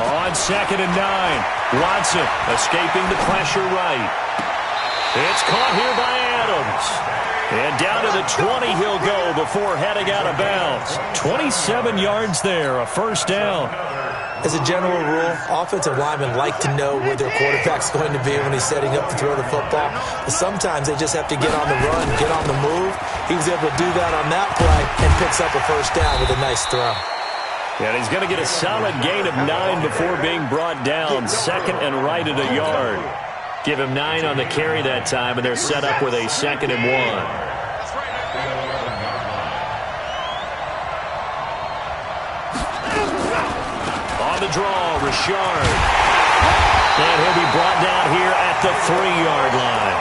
On 2nd and 9. Watson escaping the pressure right. It's caught here by Adams. And down to the 20 he'll go before heading out of bounds. 27 yards there, a first down. As a general rule, offensive linemen like to know where their quarterback's going to be when he's setting up to throw the football. But sometimes they just have to get on the run, get on the move. He was able to do that on that play and picks up a first down with a nice throw. And he's going to get a solid gain of 9 before being brought down. 2nd and right at a yard. Give him 9 on the carry that time, and they're set up with a 2nd and 1. The draw, Richard. And he'll be brought down here at the 3-yard line.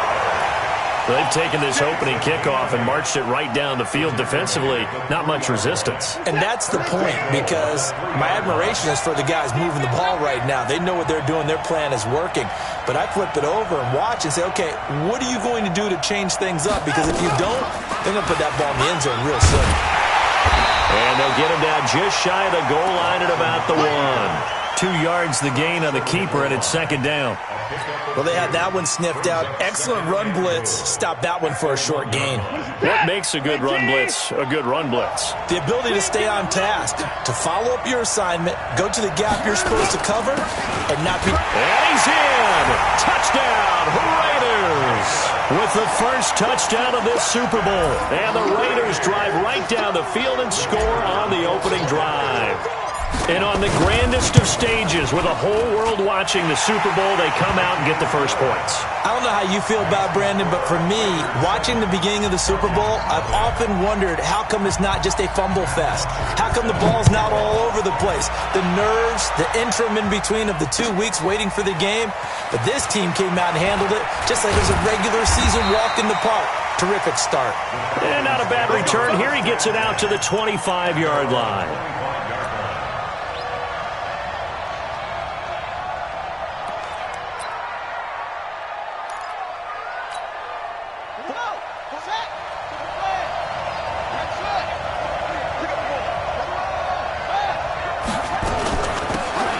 They've taken this opening kickoff and marched it right down the field defensively. Not much resistance. And that's the point, because my admiration is for the guys moving the ball right now. They know what they're doing. Their plan is working. But I flip it over and watch and say, okay, what are you going to do to change things up? Because if you don't, they're going to put that ball in the end zone real soon. And they'll get him down just shy of the goal line at about the 1. 2 yards the gain on the keeper, and it's 2nd down. Well, they had that one sniffed out. Excellent run blitz. Stop that one for a short gain. What makes a good run blitz a good run blitz? The ability to stay on task, to follow up your assignment, go to the gap you're supposed to cover, and not be... And he's in! Touchdown, Raiders! With the first touchdown of this Super Bowl. And the Raiders drive right down the field and score on the opening drive. And on the grandest of stages, with a whole world watching the Super Bowl, they come out and get the first points. I don't know how you feel about Brandon, but for me, watching the beginning of the Super Bowl, I've often wondered, how come it's not just a fumble fest? How come the ball's not all over the place? The nerves, the interim in between of the 2 weeks waiting for the game. But this team came out and handled it just like it was a regular season walk in the park. Terrific start. And not a bad return. Here he gets it out to the 25-yard line.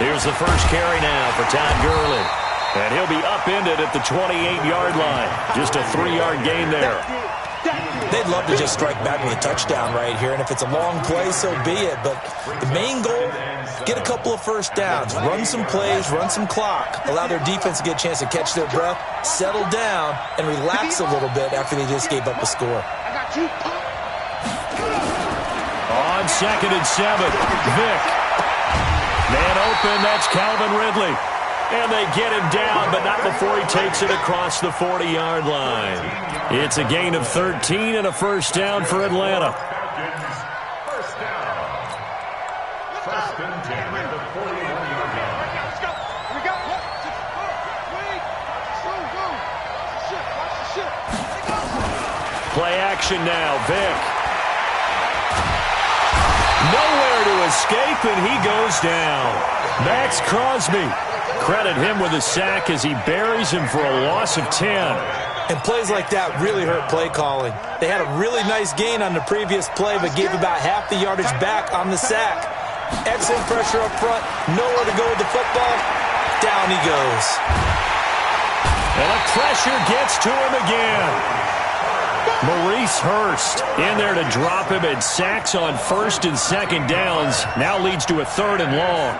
Here's the first carry now for Todd Gurley. And he'll be upended at the 28-yard line. Just a 3-yard gain there. They'd love to just strike back with a touchdown right here. And if it's a long play, so be it. But the main goal, get a couple of first downs. Run some plays, run some clock. Allow their defense to get a chance to catch their breath, settle down, and relax a little bit after they just gave up a score. On 2nd and 7, Vick. Man open, that's Calvin Ridley. And they get him down, but not before he takes it across the 40-yard line. It's a gain of 13 and a first down for Atlanta. First down. First and 10 at the 41-yard line. Let's go. Here we go. Play action now, Vick. Nowhere to escape, and he goes down. Max Crosby. Credit him with a sack as he buries him for a loss of 10. And plays like that really hurt play calling. They had a really nice gain on the previous play, but gave about half the yardage back on the sack. Excellent pressure up front. Nowhere to go with the football. Down he goes. And the pressure gets to him again. Maurice Hurst in there to drop him, and sacks on first and second downs. Now leads to a 3rd and long.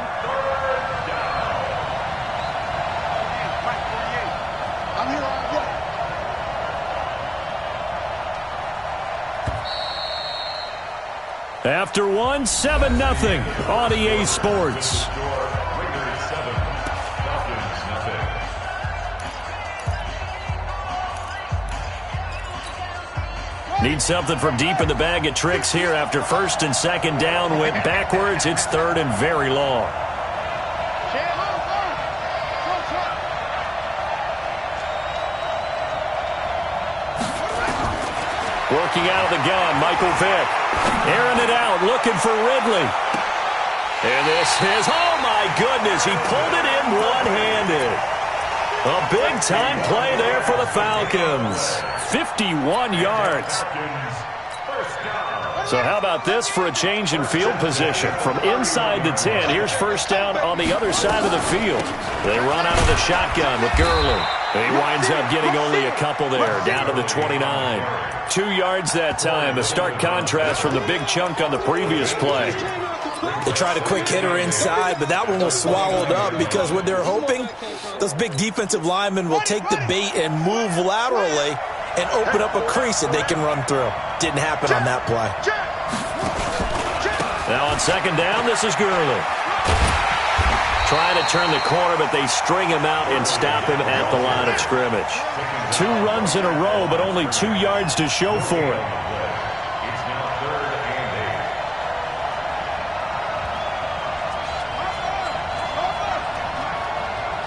After one, 7-0 on EA Sports. Need something from deep in the bag of tricks here after first and second down went backwards. It's 3rd and very long. Working out of the gun, Michael Vick. Airing it out, looking for Ridley. And this is, oh my goodness, he pulled it in one-handed. A big-time play there for the Falcons. 51 yards. So how about this for a change in field position? From inside the 10, here's first down on the other side of the field. They run out of the shotgun with Gurley. He winds up getting only a couple there, down to the 29. 2 yards that time, a stark contrast from the big chunk on the previous play. They tried a quick hitter inside, but that one was swallowed up because what they're hoping, those big defensive linemen will take the bait and move laterally and open up a crease that they can run through. Didn't happen on that play. Now on second down, this is Gurley. Trying to turn the corner, but they string him out and stop him at the line of scrimmage. 2 runs in a row, but only 2 yards to show for it.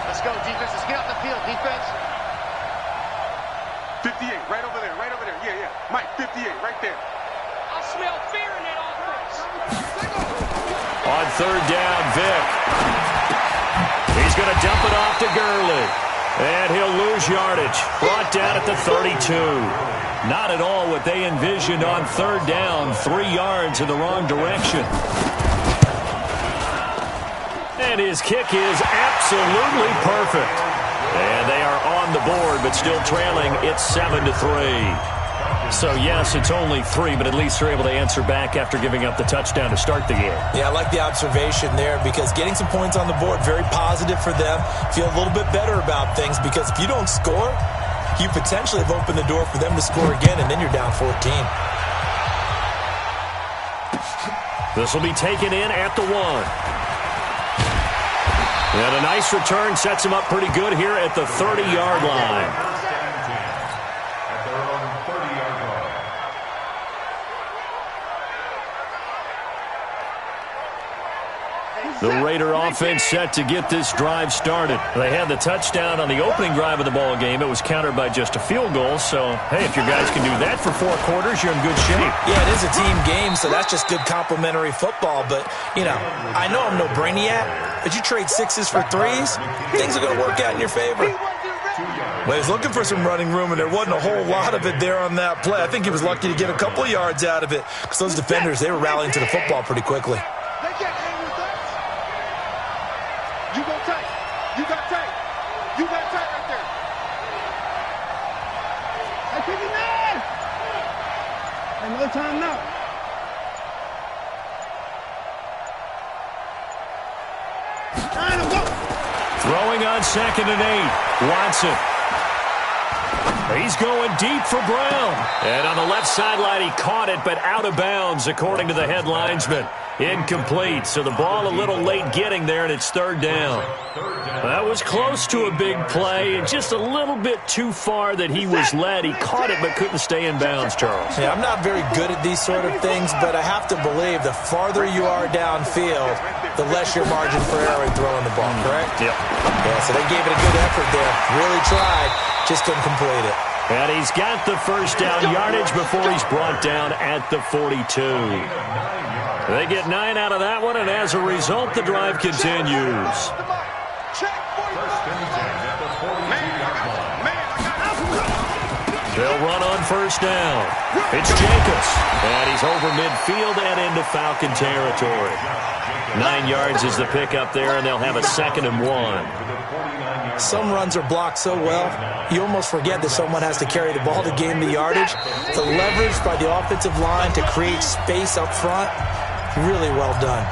Let's go, defense. Let's get off the field, defense. 58, right over there, right over there. Yeah, yeah. Mike, 58, right there. I smell fear in that offense. On third down, Vic. He's going to dump it off to Gurley. And he'll lose yardage. Brought down at the 32. Not at all what they envisioned on third down. 3 yards in the wrong direction. And his kick is absolutely perfect. And they are on the board, but still trailing. It's 7-3. So, yes, it's only 3, but at least they're able to answer back after giving up the touchdown to start the game. Yeah, I like the observation there because getting some points on the board, very positive for them. Feel a little bit better about things because if you don't score, you potentially have opened the door for them to score again, and then you're down 14. This will be taken in at the 1. And a nice return sets him up pretty good here at the 30-yard line. The Raider offense set to get this drive started. They had the touchdown on the opening drive of the ball game. It was countered by just a field goal. So, hey, if your guys can do that for 4 quarters, you're in good shape. Yeah, it is a team game, so that's just good complimentary football. But, you know, I know I'm no brainiac, but you trade 6s for 3s, things are going to work out in your favor. Well, he's looking for some running room, and there wasn't a whole lot of it there on that play. I think he was lucky to get a couple of yards out of it because those defenders, they were rallying to the football pretty quickly. You go tight. You got tight. You got tight right there. Hey, 59! Another time now. Throwing on 2nd and 8. Watson. He's going deep for Brown. And on the left sideline, he caught it, but out of bounds, according to the head linesman. Incomplete, so the ball a little late getting there, and it's 3rd down. That was close to a big play, and just a little bit too far that he was led. He caught it, but couldn't stay in bounds, Charles. Yeah, I'm not very good at these sort of things, but I have to believe the farther you are downfield, the less your margin for error in throwing the ball, correct? Yep. Yeah, so they gave it a good effort there. Really tried, just couldn't complete it. And he's got the first down yardage before he's brought down at the 42. They get 9 out of that one, and as a result, the drive continues. They'll run on first down. It's Jacobs, and he's over midfield and into Falcon territory. 9 yards is the pickup there, and they'll have a 2nd and 1. Some runs are blocked so well, you almost forget that someone has to carry the ball to gain the yardage. The leverage by the offensive line to create space up front, really well done.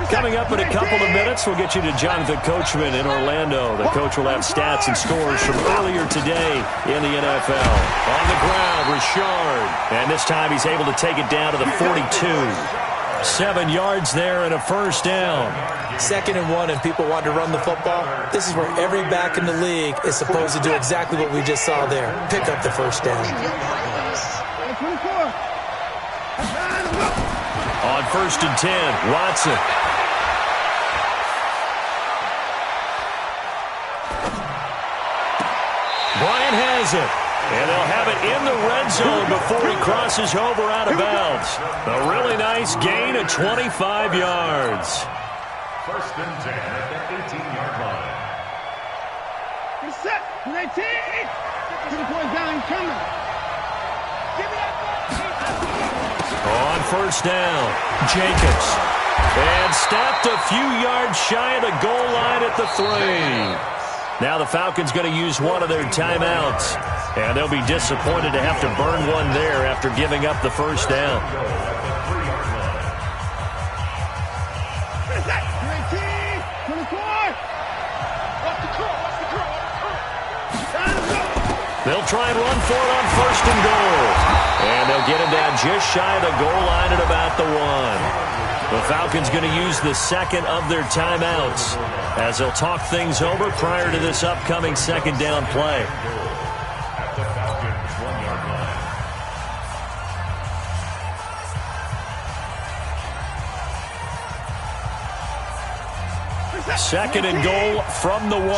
Coming up in a couple of minutes, we'll get you to Jonathan Coachman in Orlando. The coach will have stats and scores from earlier today in the NFL. On the ground, Richard. And this time he's able to take it down to the 42. 7 yards there and a first down. 2nd and 1, and people want to run the football. This is where every back in the league is supposed to do exactly what we just saw there. Pick up the first down. On 1st and 10, Watson. Bryant has it. And they'll have it in the red zone before he crosses over out of bounds. A really nice gain of 25 yards. 1st and 10 at the 18-yard line. He's set. 19. 2 points down, coming. Give me that ball. On first down, Jacobs. And stopped a few yards shy of the goal line at the 3. Now the Falcons going to use one of their timeouts. And they'll be disappointed to have to burn one there after giving up the first down. They'll try and run for it on first and goal. And they'll get him down just shy of the goal line at about the 1. The Falcons going to use the second of their timeouts as they'll talk things over prior to this upcoming second down play. Second and goal from the 1. Ain't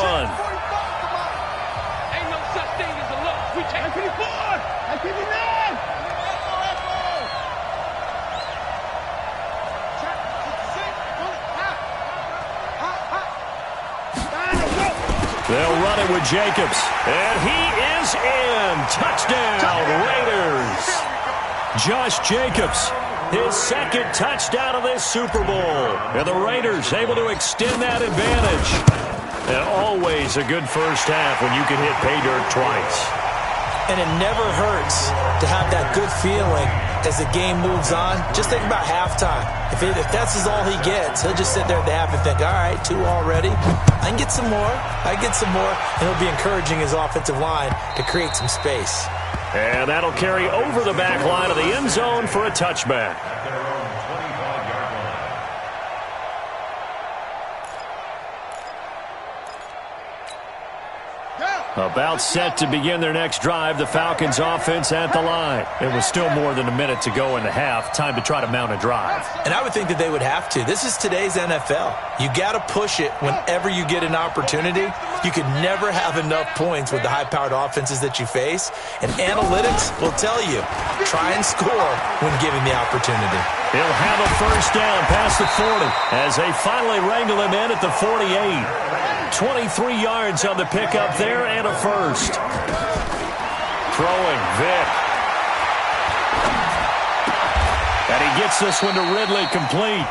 no such thing as a look. We take it. They'll run it with Jacobs. And he is in. Touchdown, Raiders. Josh Jacobs, his second touchdown of this Super Bowl. And the Raiders able to extend that advantage. And always a good first half when you can hit pay dirt twice. And it never hurts to have that good feeling as the game moves on. Just think about halftime. If that's all he gets, he'll just sit there at the half and think, all right, 2 already. I can get some more. And he'll be encouraging his offensive line to create some space. And that'll carry over the back line of the end zone for a touchback. About set to begin their next drive, the Falcons offense at the line. It was still more than a minute to go in the half. Time to try to mount a drive. And I would think that they would have to. This is today's NFL. You got to push it whenever you get an opportunity. You can never have enough points with the high-powered offenses that you face. And analytics will tell you, try and score when given the opportunity. He'll have a first down past the 40 as they finally wrangle him in at the 48. 23 yards on the pickup there and a first. Throwing, Vick. And he gets this one to Ridley complete.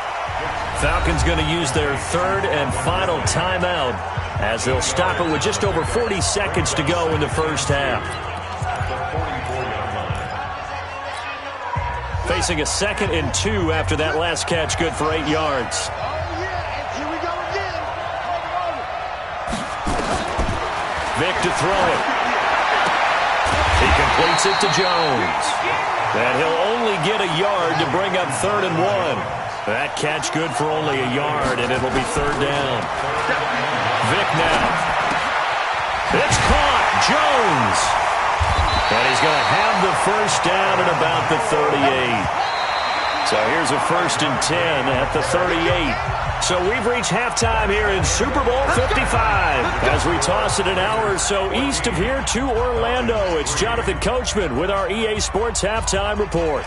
Falcons going to use their third and final timeout as they'll stop it with just over 40 seconds to go in the first half. Facing a 2nd and 2 after that last catch, good for 8 yards. Vick to throw it. He completes it to Jones. And he'll only get a yard to bring up 3rd and 1. That catch good for only a yard, and it'll be 3rd down. Vick now. It's caught. Jones. And he's going to have the first down at about the 38. So here's a 1st and 10 at the 38. So we've reached halftime here in Super Bowl 55 as we toss it an hour or so east of here to Orlando. It's Jonathan Coachman with our EA Sports Halftime Report.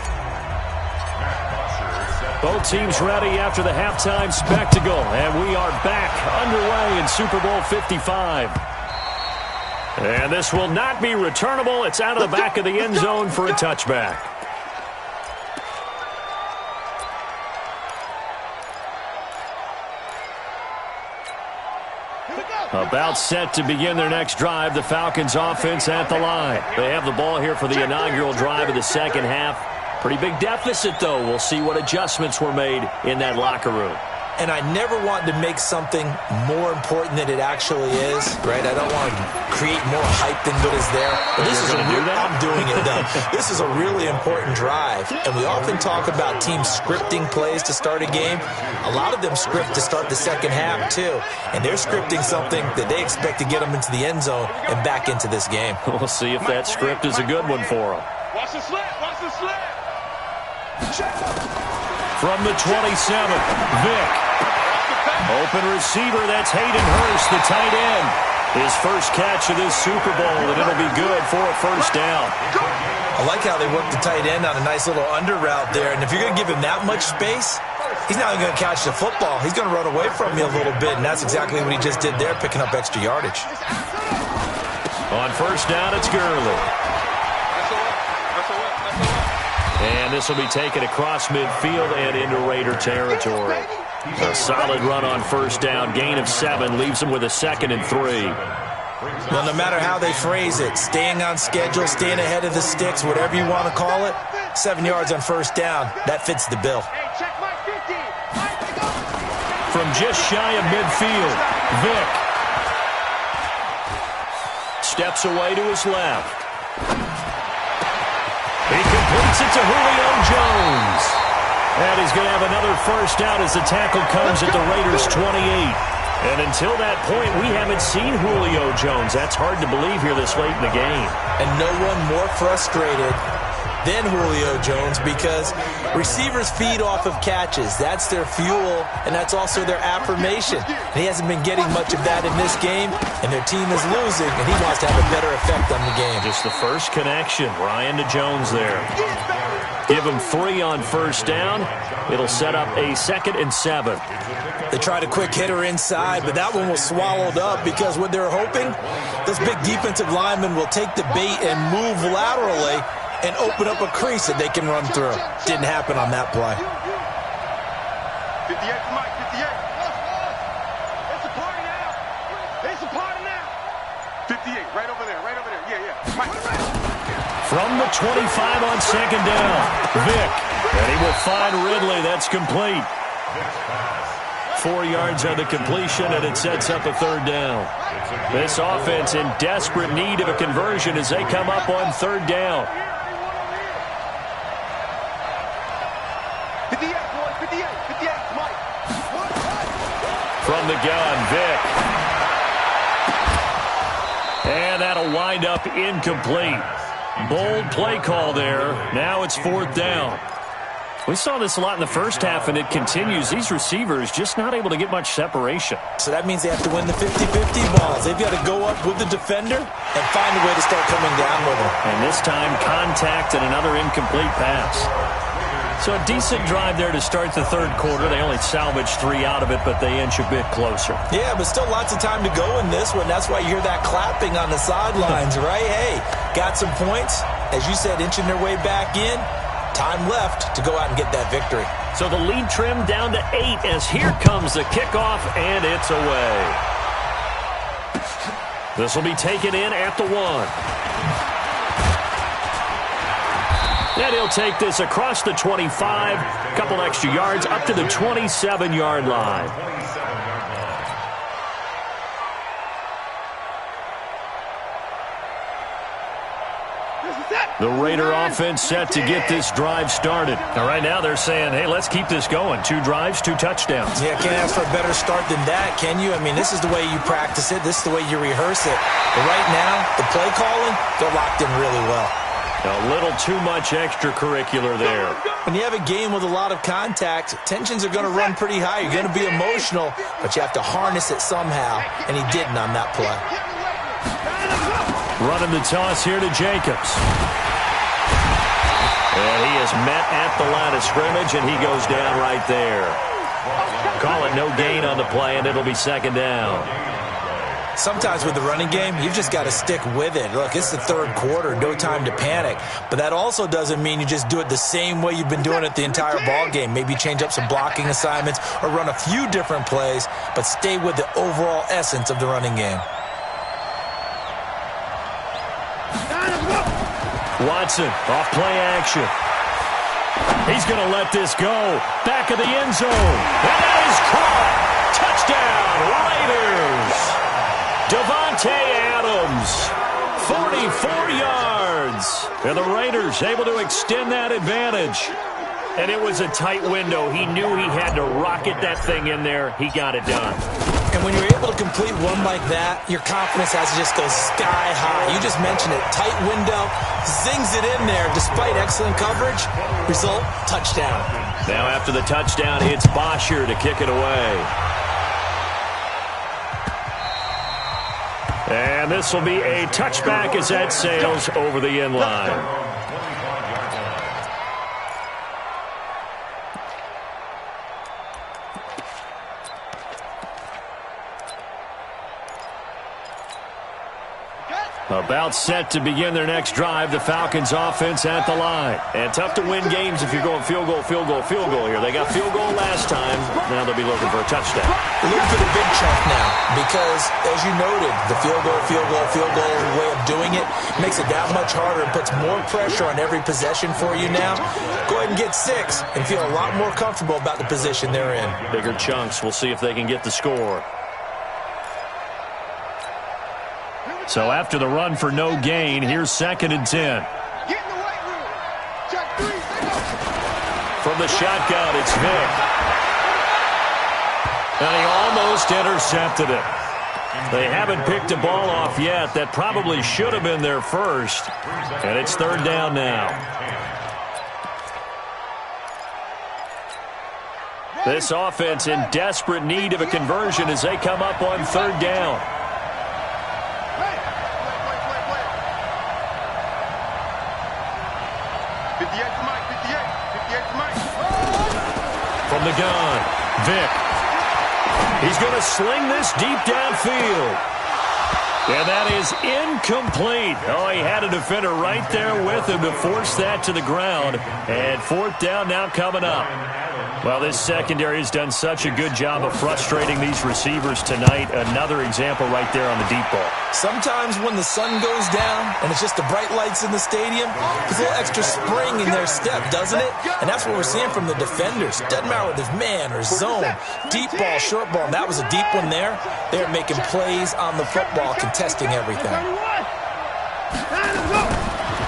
Both teams ready after the halftime spectacle, and we are back underway in Super Bowl 55. And this will not be returnable. It's out of the back of the end zone for a touchback. About set to begin their next drive, the Falcons offense at the line. They have the ball here for the inaugural drive of the second half. Pretty big deficit, though. We'll see what adjustments were made in that locker room. And I never want to make something more important than it actually is, right? I don't want to create more hype than what is there. But this is I'm doing it, though. This is a really important drive. And we often talk about teams scripting plays to start a game. A lot of them script to start the second half, too. And they're scripting something that they expect to get them into the end zone and back into this game. We'll see if that script is a good one for them. Watch the slip. Watch the slip. From the 27, Vick. Open receiver, that's Hayden Hurst, the tight end. His first catch of this Super Bowl, and it'll be good for a first down. I like how they work the tight end on a nice little under route there. And if you're going to give him that much space, he's not even going to catch the football. He's going to run away from you a little bit, and that's exactly what he just did there, picking up extra yardage. On first down, it's Gurley. And this will be taken across midfield and into Raider territory. A solid run on first down. Gain of 7 leaves them with a 2nd and 3. Well, no matter how they phrase it, staying on schedule, staying ahead of the sticks, whatever you want to call it, 7 yards on first down, that fits the bill. From just shy of midfield, Vick steps away to his left. He completes it to Julio Jones. And he's going to have another first down as the tackle comes at the Raiders' 28. And until that point, we haven't seen Julio Jones. That's hard to believe here this late in the game. And no one more frustrated than Julio Jones, because receivers feed off of catches. That's their fuel, and that's also their affirmation. And he hasn't been getting much of that in this game, and their team is losing, and he wants to have a better effect on the game. Just the first connection, Ryan to Jones there. Give him 3 on first down. It'll set up a 2nd and 7. They tried a quick hitter inside, but that one was swallowed up because what they're hoping, this big defensive lineman will take the bait and move laterally and open up a crease that they can run through. Didn't happen on that play. 58 to Mike, 58. It's a party now. It's a party now. 58, right over there, right over there. Yeah. Mike. From the 25 on second down, Vick. And he will find Ridley. That's complete. 4 yards on the completion, and it sets up a 3rd down. This offense in desperate need of a conversion as they come up on 3rd down. 58, Mike. From the gun, Vick. And that'll wind up incomplete. Bold play call there. Now it's 4th down. We saw this a lot in the first half, and it continues. These receivers just not able to get much separation. So that means they have to win the 50-50 balls. They've got to go up with the defender and find a way to start coming down with him. And this time, contact and another incomplete pass. So a decent drive there to start the 3rd quarter. They only salvaged 3 out of it, but they inch a bit closer. Yeah, but still lots of time to go in this one. That's why you hear that clapping on the sidelines, right? Hey, got some points. As you said, inching their way back in. Time left to go out and get that victory. So the lead trimmed down to 8 as here comes the kickoff, and it's away. This will be taken in at the 1. And he'll take this across the 25, a couple extra yards, up to the 27-yard line. The Raider offense set to get this drive started. Now, right now they're saying, hey, let's keep this going. 2 drives, 2 touchdowns. Yeah, can't ask for a better start than that, can you? I mean, this is the way you practice it. This is the way you rehearse it. But right now, the play calling, they're locked in really well. A little too much extracurricular there. When you have a game with a lot of contact, tensions are going to run pretty high. You're going to be emotional, but you have to harness it somehow, and he didn't on that play. Running the toss here to Jacobs. And he is met at the line of scrimmage, and he goes down right there. Call it no gain on the play, and it'll be 2nd down. Sometimes with the running game, you've just got to stick with it. Look, it's the 3rd quarter, no time to panic. But that also doesn't mean you just do it the same way you've been doing it the entire ball game. Maybe change up some blocking assignments or run a few different plays, but stay with the overall essence of the running game. Watson, off play action. He's going to let this go. Back of the end zone. And that is caught. Touchdown, Raiders. Devontae Adams, 44 yards. And the Raiders able to extend that advantage. And it was a tight window. He knew he had to rocket that thing in there. He got it done. And when you're able to complete one like that, your confidence has to just go sky high. You just mentioned it. Tight window, zings it in there despite excellent coverage. Result, touchdown. Now after the touchdown, it's Bosher to kick it away. And this will be a touchback as that sails over the end line. About set to begin their next drive. The Falcons offense at the line. And tough to win games if you're going field goal, field goal, field goal here. They got field goal last time. Now they'll be looking for a touchdown. Look for the big chunk now because, as you noted, the field goal way of doing it makes it that much harder and puts more pressure on every possession for you now. Go ahead and get 6 and feel a lot more comfortable about the position they're in. Bigger chunks. We'll see if they can get the score. So after the run for no gain, here's 2nd and 10. Get in the weight room. Check 3. From the shotgun, it's Vic. And he almost intercepted it. They haven't picked a ball off yet. That probably should have been their first. And it's 3rd down now. This offense in desperate need of a conversion as they come up on 3rd down. From the gun, Vic. He's going to sling this deep downfield. And that is incomplete. Oh, he had a defender right there with him to force that to the ground. And 4th down now coming up. Well, this secondary has done such a good job of frustrating these receivers tonight. Another example right there on the deep ball. Sometimes when the sun goes down and it's just the bright lights in the stadium, there's a little extra spring in their step, doesn't it? And that's what we're seeing from the defenders. Doesn't matter whether it's man or zone, deep ball, short ball. And that was a deep one there. They're making plays on the football, contesting everything.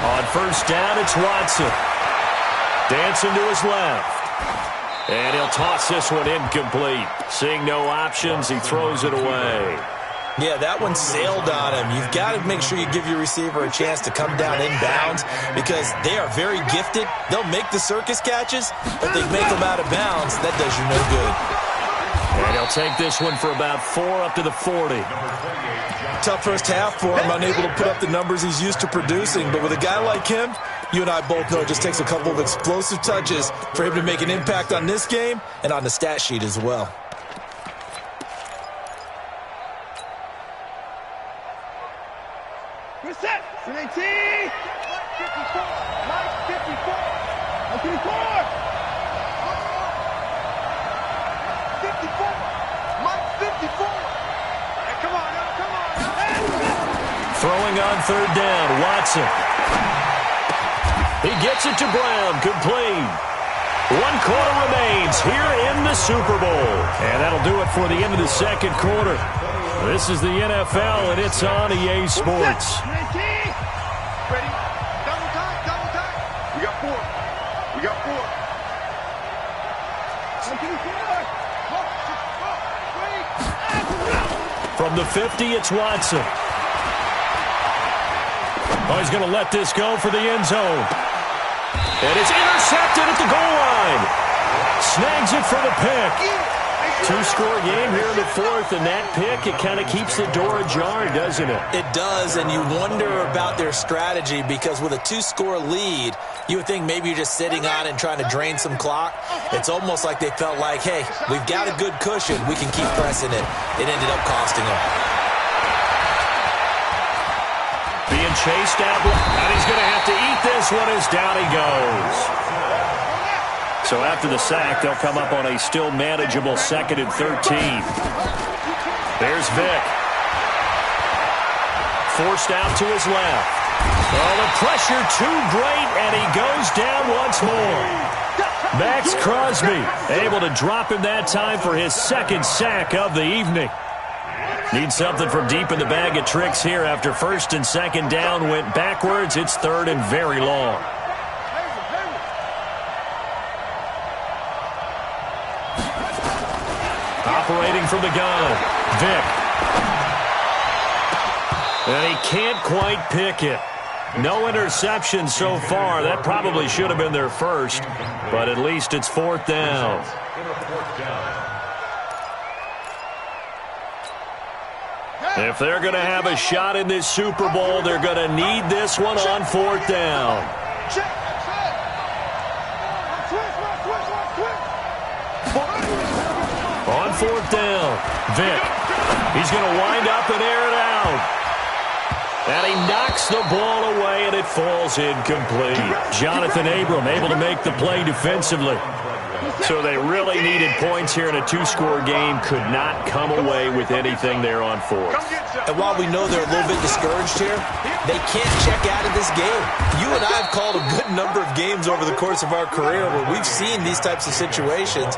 On 1st down, it's Watson. Dancing to his left. And he'll toss this one incomplete. Seeing no options, he throws it away. Yeah, that one sailed on him. You've got to make sure you give your receiver a chance to come down inbounds because they are very gifted. They'll make the circus catches, but they make them out of bounds. That does you no good. And he'll take this one for about 4 up to the 40. Tough first half for him, unable to put up the numbers he's used to producing. But with a guy like him, you and I both know it just takes a couple of explosive touches for him to make an impact on this game and on the stat sheet as well. We're set. 18. 54. Mike 54. 54. 54. Mike 54. Hey, come on now, come on now. Throwing on 3rd down, Watson. He gets it to Brown, complete. 1 quarter remains here in the Super Bowl. And that'll do it for the end of the 2nd quarter. This is the NFL, and it's on EA Sports. Ready? Double time. We got 4. From the 50, it's Watson. Oh, he's going to let this go for the end zone. And it's intercepted at the goal line. Snags it for the pick. 2-score game here in the 4th, and that pick, it kind of keeps the door ajar, doesn't it? It does, and you wonder about their strategy because with a 2-score lead, you would think maybe you're just sitting on and trying to drain some clock. It's almost like they felt like, hey, we've got a good cushion. We can keep pressing it. It ended up costing them. Being chased out, and he's going to have to eat this one as down he goes. So after the sack, they'll come up on a still manageable 2nd and 13. There's Vic. Forced out to his left. Oh, the pressure too great, and he goes down once more. Max Crosby able to drop him that time for his 2nd sack of the evening. Needs something from deep in the bag of tricks here after 1st and 2nd down went backwards. It's 3rd and very long. Operating from the gun, Vic. And he can't quite pick it. No interception so far. That probably should have been their first, but at least it's 4th down. If they're going to have a shot in this Super Bowl, they're going to need this one on 4th down. On 4th down, Vic. He's going to wind up and air it out. And he knocks the ball away, and it falls incomplete. Jonathan Abram able to make the play defensively. So they really needed points here in a two-score game. Could not come away with anything there on fourth. And while we know they're a little bit discouraged here, they can't check out of this game. You and I have called a good number of games over the course of our career where we've seen these types of situations.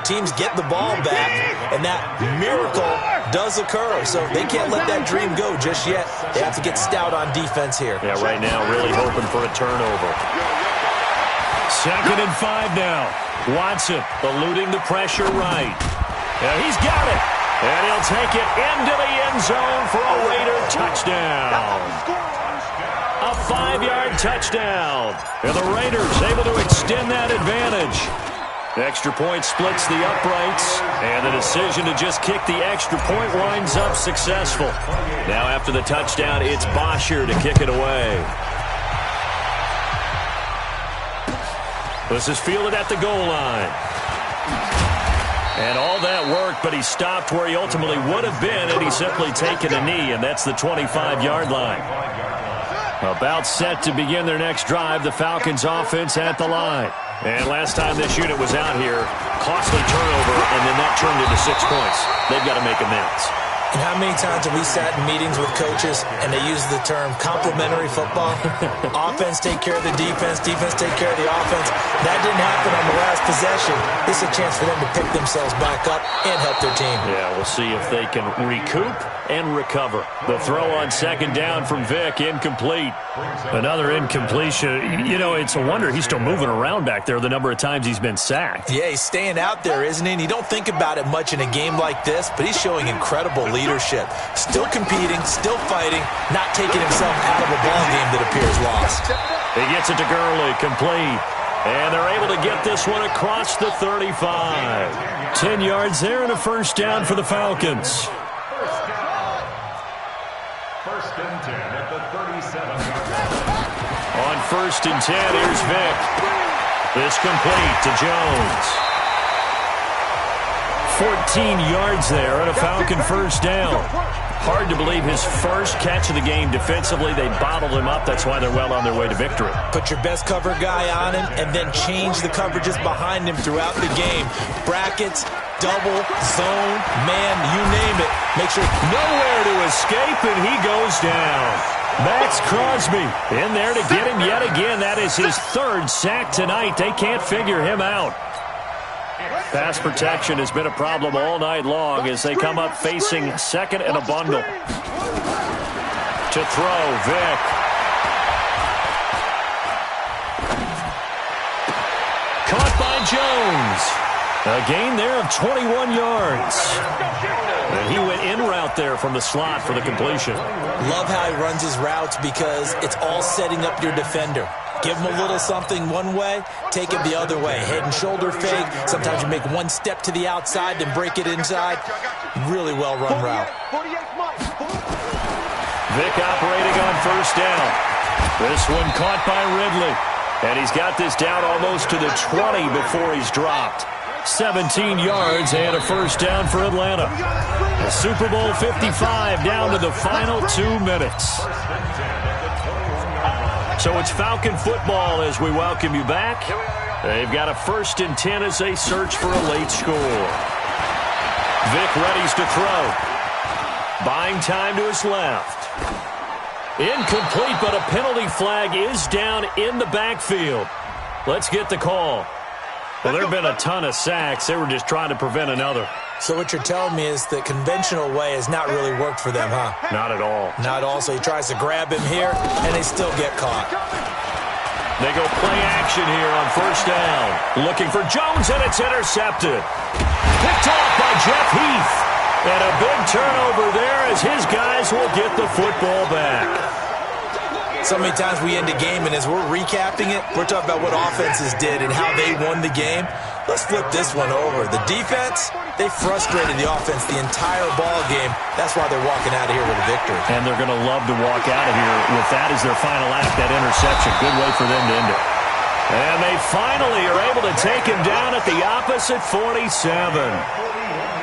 Teams get the ball back, and that miracle does occur. So they can't let that dream go just yet. They have to get stout on defense here. Yeah, right now really hoping for a turnover. 2nd and 5 now. Watson eluding the pressure right. Yeah, he's got it. And he'll take it into the end zone for a Raider touchdown. A 5-yard touchdown. And the Raiders able to extend that advantage. Extra point splits the uprights. And the decision to just kick the extra point winds up successful. Now after the touchdown, it's Bosher to kick it away. This is fielded at the goal line. And all that work, but he stopped where he ultimately would have been had he simply taken a knee, and that's the 25-yard line. About set to begin their next drive, the Falcons offense at the line. And last time this unit was out here, costly turnover, and then that turned into 6 points. They've got to make amends. And how many times have we sat in meetings with coaches and they use the term complementary football? Offense take care of the defense, defense take care of the offense. That didn't happen on the last possession. This is a chance for them to pick themselves back up and help their team. Yeah, we'll see if they can recoup and recover. The throw on 2nd down from Vic, incomplete. Another incompletion. You know, it's a wonder he's still moving around back there the number of times he's been sacked. Yeah, he's staying out there, isn't he? And you don't think about it much in a game like this, but he's showing incredible leadership. Still competing, still fighting, not taking himself out of a ball game that appears lost. He gets it to Gurley, complete. And they're able to get this one across the 35. 10 yards there and a 1st down for the Falcons. 1st and 10 at the 37-yard line. On 1st and 10, here's Vic. This complete to Jones. 14 yards there and a Falcon 1st down. Hard to believe his first catch of the game defensively. They bottled him up. That's why they're well on their way to victory. Put your best cover guy on him and then change the coverages behind him throughout the game. Brackets, double, zone, man, you name it. Make sure nowhere to escape, and he goes down. Max Crosby in there to get him yet again. That is his 3rd sack tonight. They can't figure him out. Pass protection has been a problem all night long as they come up facing 2nd and a bundle. To throw, Vic. Caught by Jones. A gain there of 21 yards. And he went in route there from the slot for the completion. Love how he runs his routes because it's all setting up your defender. Give him a little something one way, take it the other way. Head and shoulder fake. Sometimes you make one step to the outside, then break it inside. Really well-run route. Vic operating on 1st down. This one caught by Ridley. And he's got this down almost to the 20 before he's dropped. 17 yards and a 1st down for Atlanta. The Super Bowl 55 down to the final 2 minutes. So it's Falcon football as we welcome you back. They've got a 1st and 10 as they search for a late score. Vic readies to throw. Buying time to his left. Incomplete, but a penalty flag is down in the backfield. Let's get the call. Well, there have been a ton of sacks. They were just trying to prevent another. So what you're telling me is the conventional way has not really worked for them, huh? Not at all. Not all. So he tries to grab him here, and they still get caught. They go play action here on 1st down. Looking for Jones, and it's intercepted. Picked off by Jeff Heath. And a big turnover there as his guys will get the football back. So many times we end a game, and as we're recapping it, we're talking about what offenses did and how they won the game. Let's flip this one over. The defense, they frustrated the offense the entire ball game. That's why they're walking out of here with a victory. And they're going to love to walk out of here with that as their final act, that interception. Good way for them to end it. And they finally are able to take him down at the opposite 47.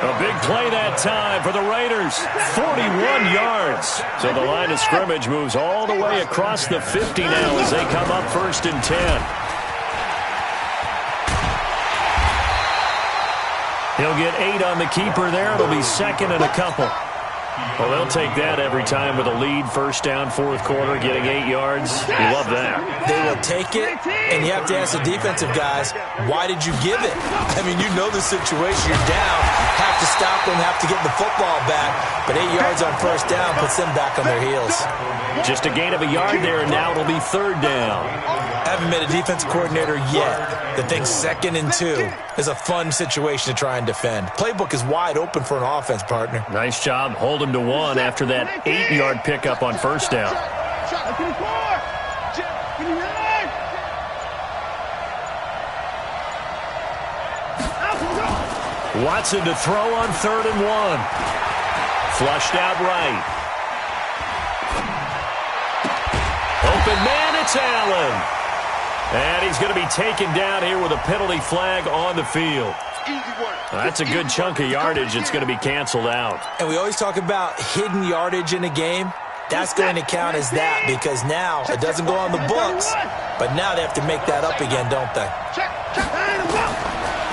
A big play that time for the Raiders. 41 yards. So the line of scrimmage moves all the way across the 50 now as they come up 1st and 10. He'll get 8 on the keeper there. It'll be 2nd and a couple. Well, they'll take that every time with a lead. 1st down, 4th quarter, getting 8 yards. You love that. They will take it, and you have to ask the defensive guys, why did you give it? I mean, you know the situation. You're down. Have to stop them, have to get the football back. But 8 yards on 1st down puts them back on their heels. Just a gain of a yard there, and now it'll be 3rd down. Haven't met a defensive coordinator yet that thinks 2nd and 2 is a fun situation to try and defend. Playbook is wide open for an offense, partner. Nice job. Hold him to 1 after that 8-yard pickup on 1st down. Watson to throw on 3rd and 1. Flushed out right. Open man, it's Allen. And he's going to be taken down here with a penalty flag on the field. That's a good chunk of yardage. It's going to be canceled out. And we always talk about hidden yardage in a game. That's going to count as that because now it doesn't go on the books, but now they have to make that up again, don't they?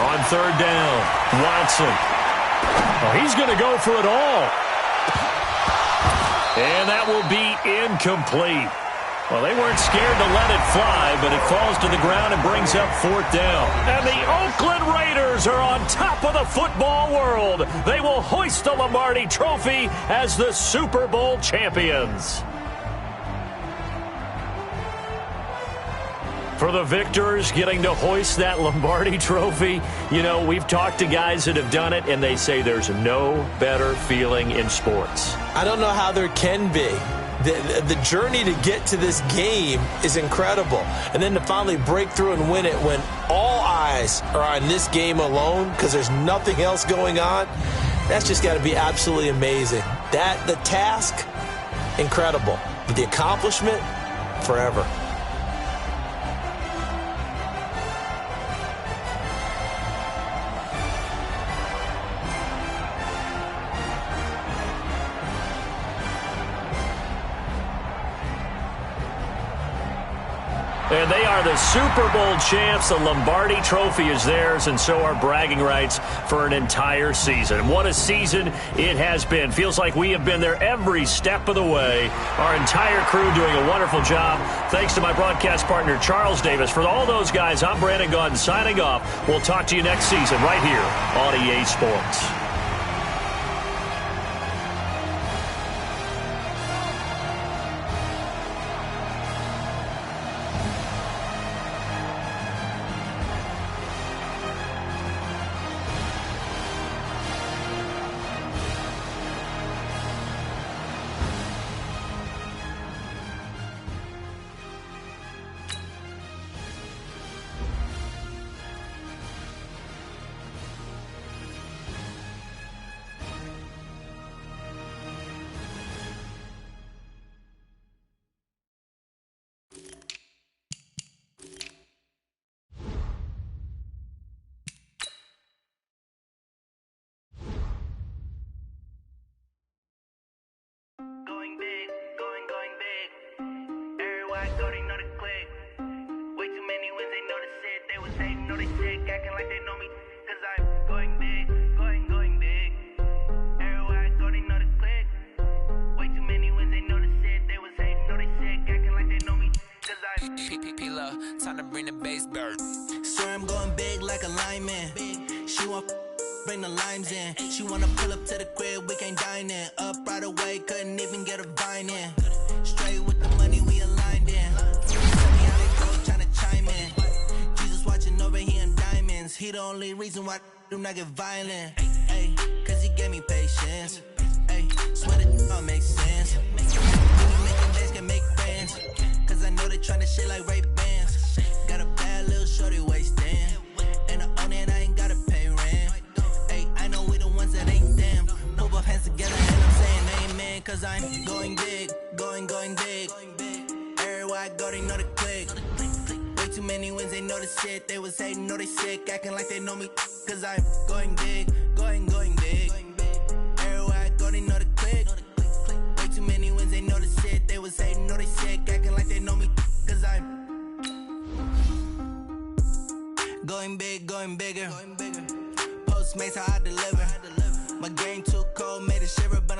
On 3rd down, Watson. Oh, he's going to go for it all. And that will be incomplete. Well, they weren't scared to let it fly, but it falls to the ground and brings up 4th down. And the Oakland Raiders are on top of the football world. They will hoist the Lombardi Trophy as the Super Bowl champions. For the victors, getting to hoist that Lombardi Trophy, you know, we've talked to guys that have done it, and they say there's no better feeling in sports. I don't know how there can be. The journey to get to this game is incredible. And then to finally break through and win it when all eyes are on this game alone because there's nothing else going on, that's just got to be absolutely amazing. The task, incredible. But the accomplishment, forever. And they are the Super Bowl champs. The Lombardi Trophy is theirs, and so are bragging rights for an entire season. What a season it has been. Feels like we have been there every step of the way. Our entire crew doing a wonderful job. Thanks to my broadcast partner, Charles Davis. For all those guys, I'm Brandon Gaudin signing off. We'll talk to you next season right here on EA Sports. Time to bring the bass bird. Swear I'm going big like a lineman. She want bring the limes in. She wanna pull up to the crib, we can't dine in. Up right away, couldn't even get a vine in. Straight with the money, we aligned in. Tell me how they go, tryna chime in. Jesus watching over here in diamonds. He the only reason why I do not get violent. Ay, cause he gave me patience. Ay, swear that all makes sense. Making days can make friends. Cause I know they tryna shit like Ray Bans. Got a bad little shorty wasting. And I own it, I ain't gotta pay rent. Ay, I know we the ones that ain't them. Pull both hands together and I'm saying amen. Cause I'm going big, going big. Everywhere I go, they know the click. Way too many wins, they know the shit. They was hating, know they sick, acting like they know me. Cause I'm going big, going big.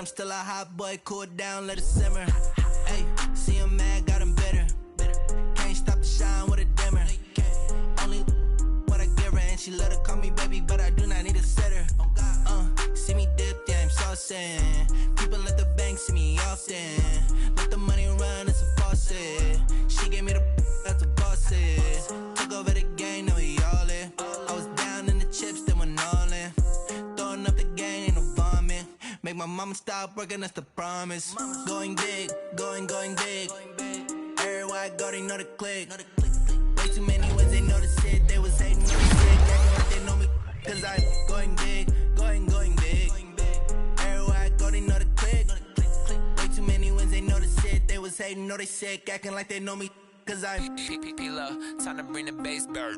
I'm still a hot boy, cool it down, let it simmer. Hey, see him mad, got him bitter. Can't stop the shine with a dimmer. Only what I give her, and she let her call me baby, but I do not need a sitter. See me dip, yeah, I'm saucing. People at the bank see me often. Let the money run, it's a faucet. She gave me the that's a boss it. Took over the game, now we all in. I was down in the chips, then went all in. Throwing up the game, ain't no vomit. Make my mama stop working, that's the promise. Going big, going big. Everywhere I go, they know the click. Way too many ways, they know the shit. They was hating on the shit, acting like they know me. Cause I'm going big, going big. Everywhere I go, they know the click. Way too many wins, they know the shit. They was hating, know they sick, acting like they know me. Cause I'm P-P-P-Love, time to bring the bass bird.